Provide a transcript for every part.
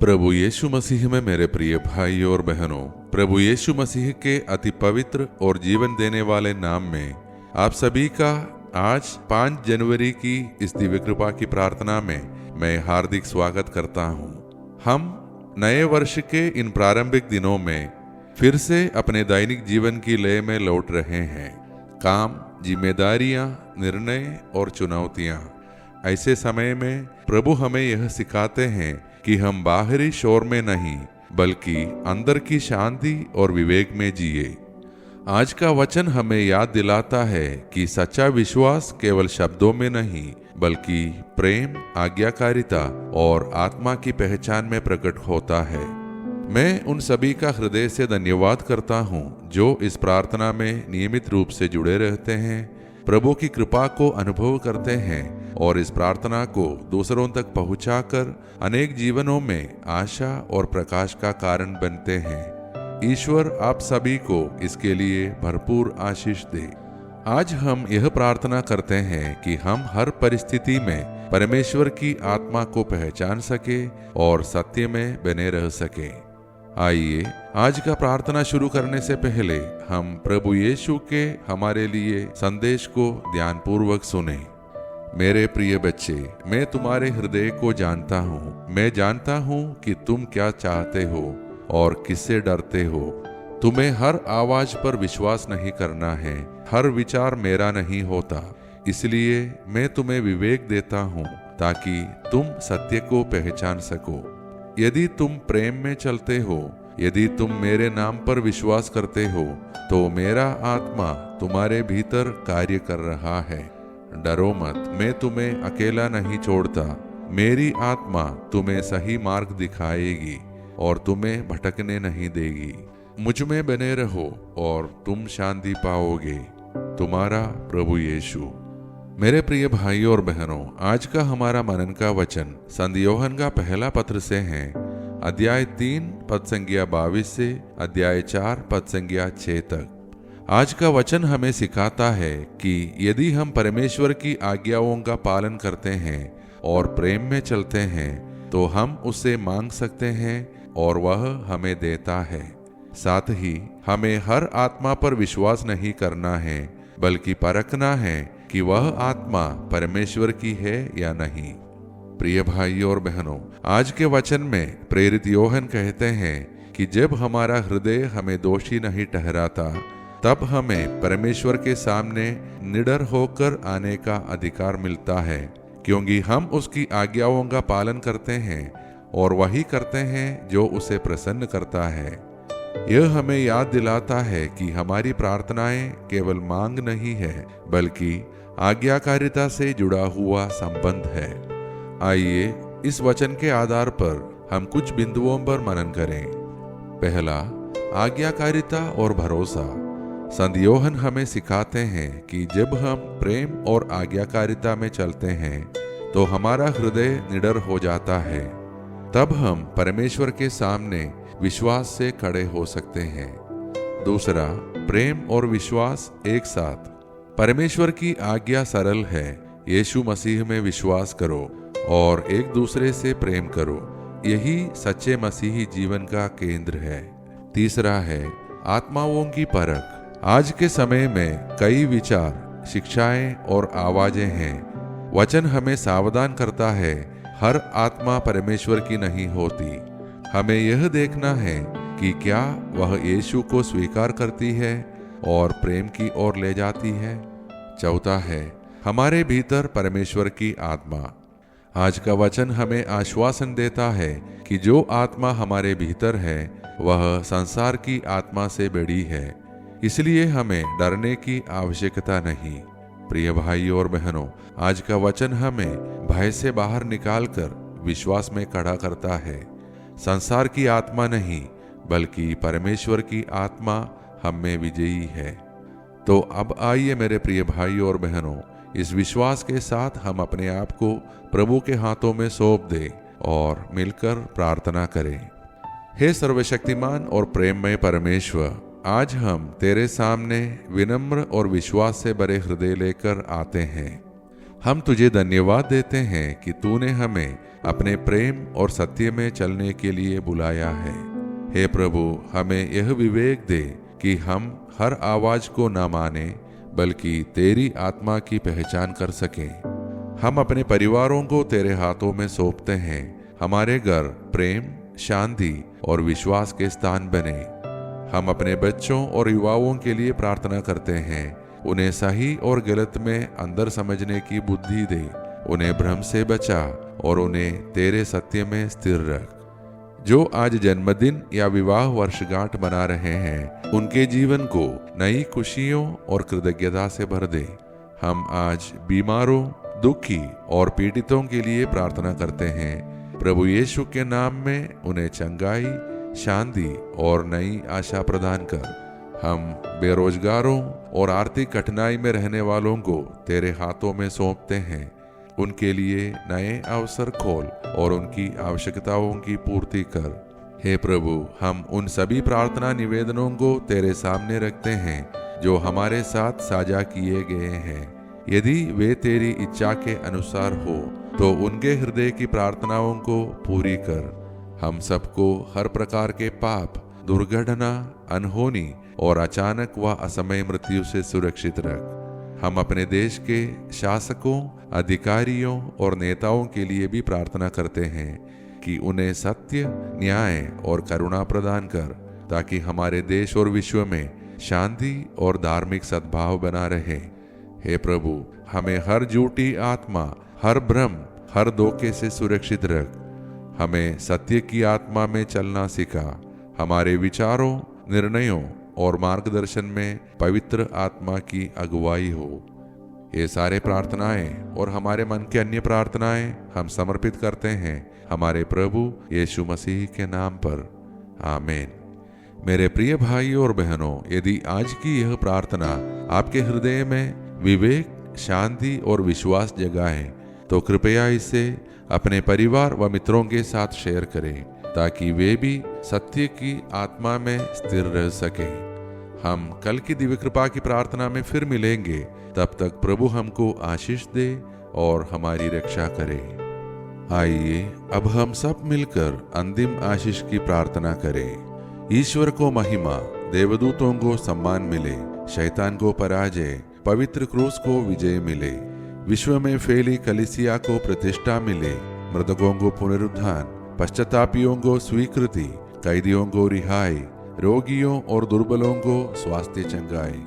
प्रभु यीशु मसीह में मेरे प्रिय भाई और बहनों, प्रभु यीशु मसीह के अति पवित्र और जीवन देने वाले नाम में आप सभी का आज 5 जनवरी की इस दिव्य कृपा की प्रार्थना में मैं हार्दिक स्वागत करता हूँ। हम नए वर्ष के इन प्रारंभिक दिनों में फिर से अपने दैनिक जीवन की लय में लौट रहे हैं। काम, जिम्मेदारियां, निर्णय और चुनौतियां। ऐसे समय में प्रभु हमें यह सिखाते हैं कि हम बाहरी शोर में नहीं बल्कि अंदर की शांति और विवेक में जिए। आज का वचन हमें याद दिलाता है कि सच्चा विश्वास केवल शब्दों में नहीं बल्कि प्रेम, आज्ञाकारिता और आत्मा की पहचान में प्रकट होता है। मैं उन सभी का हृदय से धन्यवाद करता हूँ जो इस प्रार्थना में नियमित रूप से जुड़े रहते हैं, प्रभु की कृपा को अनुभव करते हैं और इस प्रार्थना को दूसरों तक पहुंचाकर अनेक जीवनों में आशा और प्रकाश का कारण बनते हैं। ईश्वर आप सभी को इसके लिए भरपूर आशीष दे। आज हम यह प्रार्थना करते हैं कि हम हर परिस्थिति में परमेश्वर की आत्मा को पहचान सके और सत्य में बने रह सके। आइए आज का प्रार्थना शुरू करने से पहले हम प्रभु यीशु के हमारे लिए संदेश को ध्यानपूर्वक सुने। मेरे प्रिय बच्चे, मैं तुम्हारे हृदय को जानता हूँ। मैं जानता हूँ कि तुम क्या चाहते हो और किससे डरते हो। तुम्हें हर आवाज पर विश्वास नहीं करना है। हर विचार मेरा नहीं होता। इसलिए मैं तुम्हें विवेक देता हूँ ताकि तुम सत्य को पहचान सको। यदि तुम प्रेम में चलते हो, यदि तुम मेरे नाम पर विश्वास करते हो, तो मेरा आत्मा तुम्हारे भीतर कार्य कर रहा है। डरो मत, मैं तुम्हें अकेला नहीं छोड़ता। मेरी आत्मा तुम्हें सही मार्ग दिखाएगी और तुम्हें भटकने नहीं देगी। मुझ में बने रहो और तुम शांति पाओगे। तुम्हारा प्रभु यीशु। मेरे प्रिय भाइयों और बहनों, आज का हमारा मनन का वचन संत योहन का पहला पत्र से है, अध्याय 3 पद संज्ञा 22 से अध्याय 4 पद संज्ञा 6 तक। आज का वचन हमें सिखाता है कि यदि हम परमेश्वर की आज्ञाओं का पालन करते हैं और प्रेम में चलते हैं तो हम उससे मांग सकते हैं और वह हमें देता है। साथ ही हमें हर आत्मा पर विश्वास नहीं करना है बल्कि परखना है कि वह आत्मा परमेश्वर की है या नहीं। प्रिय भाइयों और बहनों, आज के वचन में प्रेरित योहन कहते हैं कि जब हमारा हृदय हमें दोषी नहीं ठहराता तब हमें परमेश्वर के सामने निडर होकर आने का अधिकार मिलता है, क्योंकि हम उसकी आज्ञाओं का पालन करते हैं और वही करते हैं जो उसे प्रसन्न करता है। यह हमें याद दिलाता है कि हमारी प्रार्थनाएं केवल मांग नहीं है बल्कि आज्ञाकारिता से जुड़ा हुआ संबंध है। आइए इस वचन के आधार पर हम कुछ बिंदुओं पर मनन करें। पहला, आज्ञाकारिता और भरोसा। संत योहन हमें सिखाते हैं कि जब हम प्रेम और आज्ञाकारिता में चलते हैं तो हमारा हृदय निडर हो जाता है। तब हम परमेश्वर के सामने विश्वास से खड़े हो सकते हैं। दूसरा, प्रेम और विश्वास एक साथ। परमेश्वर की आज्ञा सरल है, यीशु मसीह में विश्वास करो और एक दूसरे से प्रेम करो। यही सच्चे मसीही जीवन का केंद्र है। तीसरा है आत्माओं की परख। आज के समय में कई विचार, शिक्षाएं और आवाजें हैं। वचन हमें सावधान करता है, हर आत्मा परमेश्वर की नहीं होती। हमें यह देखना है कि क्या वह यीशु को स्वीकार करती है और प्रेम की ओर ले जाती है। चौथा है हमारे भीतर परमेश्वर की आत्मा। आज का वचन हमें आश्वासन देता है कि जो आत्मा हमारे भीतर है वह संसार की आत्मा से बड़ी है, इसलिए हमें डरने की आवश्यकता नहीं। प्रिय भाइयों और बहनों, आज का वचन हमें भय से बाहर निकालकर विश्वास में खड़ा करता है। संसार की आत्मा नहीं बल्कि परमेश्वर की आत्मा हम में विजयी है। तो अब आइए मेरे प्रिय भाइयों और बहनों, इस विश्वास के साथ हम अपने आप को प्रभु के हाथों में सौंप दें और मिलकर प्रार्थना करें। हे सर्वशक्तिमान और प्रेममय परमेश्वर, आज हम तेरे सामने विनम्र और विश्वास से भरे हृदय लेकर आते हैं। हम तुझे धन्यवाद देते हैं कि तूने हमें अपने प्रेम और सत्य में चलने के लिए बुलाया है। हे प्रभु, हमें यह विवेक दे कि हम हर आवाज को न माने बल्कि तेरी आत्मा की पहचान कर सकें। हम अपने परिवारों को तेरे हाथों में सौंपते हैं। हमारे घर प्रेम, शांति और विश्वास के स्थान बने। हम अपने बच्चों और युवाओं के लिए प्रार्थना करते हैं। उन्हें सही और गलत में अंदर समझने की बुद्धि दे। उन्हें भ्रम से बचा और उन्हें तेरे सत्य में स्थिर रख। जो आज जन्मदिन या विवाह वर्षगांठ मना रहे हैं, उनके जीवन को नई खुशियों और कृतज्ञता से भर दे। हम आज बीमारों, दुखी और पीड़ितों के लिए प्रार्थना करते हैं। प्रभु यीशु के नाम में उन्हें चंगाई, शांति और नई आशा प्रदान कर। हम बेरोजगारों और आर्थिक कठिनाई में रहने वालों को तेरे हाथों में सौंपते हैं। उनके लिए नए अवसर खोल और उनकी आवश्यकताओं की पूर्ति कर। हे प्रभु, हम उन सभी प्रार्थना निवेदनों को तेरे सामने रखते हैं जो हमारे साथ साझा किए गए हैं। यदि वे तेरी इच्छा के अनुसार हो तो उनके हृदय की प्रार्थनाओं को पूरी कर। हम सबको हर प्रकार के पाप, दुर्घटना, अनहोनी और अचानक व असमय मृत्यु से सुरक्षित रख। हम अपने देश के शासकों, अधिकारियों और नेताओं के लिए भी प्रार्थना करते हैं कि उन्हें सत्य, न्याय और करुणा प्रदान कर, ताकि हमारे देश और विश्व में शांति और धार्मिक सद्भाव बना रहे। हे प्रभु, हमें हर झूठी आत्मा, हर भ्रम, हर धोखे से सुरक्षित रख। हमें सत्य की आत्मा में चलना सिखा। हमारे विचारों, निर्णयों और मार्गदर्शन में पवित्र आत्मा की अगुवाई हो। ये सारे प्रार्थनाएं और हमारे मन के अन्य प्रार्थनाएं हम समर्पित करते हैं हमारे प्रभु यीशु मसीह के नाम पर। आमीन। मेरे प्रिय भाइयों और बहनों, यदि आज की यह प्रार्थना आपके हृदय में विवेक, शांति और विश्वास जगाए तो कृपया इसे अपने परिवार व मित्रों के साथ शेयर करें, ताकि वे भी सत्य की आत्मा में स्थिर रह सकें। हम कल की दिव्य कृपा की प्रार्थना में फिर मिलेंगे। तब तक प्रभु हमको आशीष दे और हमारी रक्षा करे। आइए अब हम सब मिलकर अंतिम आशीष की प्रार्थना करें। ईश्वर को महिमा, देवदूतों को सम्मान मिले, शैतान को पराजय, पवित्र क्रूस को विजय मिले, विश्व में फैली कलीसिया को प्रतिष्ठा मिले, मृतकों को पुनरुत्थान, पश्चातापियों को स्वीकृति, कैदियों को रिहाई, रोगियों और दुर्बलों को स्वास्थ्य चंगाई,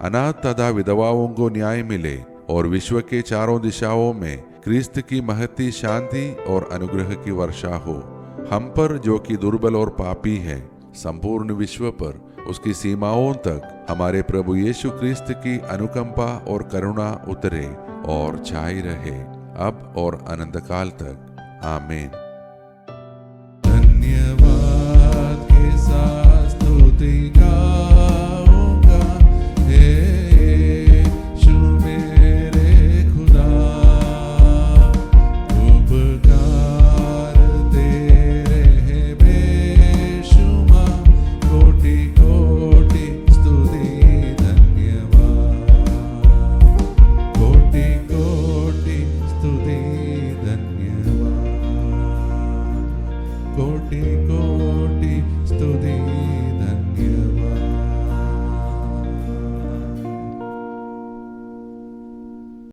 अनाथ तथा विधवाओं को न्याय मिले और विश्व के चारों दिशाओं में क्रिस्त की महती शांति और अनुग्रह की वर्षा हो। हम पर जो कि दुर्बल और पापी है, संपूर्ण विश्व पर उसकी सीमाओं तक हमारे प्रभु यीशु क्रिस्त की अनुकंपा और करुणा उतरे और छाई रहे, अब और अनंत काल तक। आमीन। धन्यवाद के साथ स्तुति का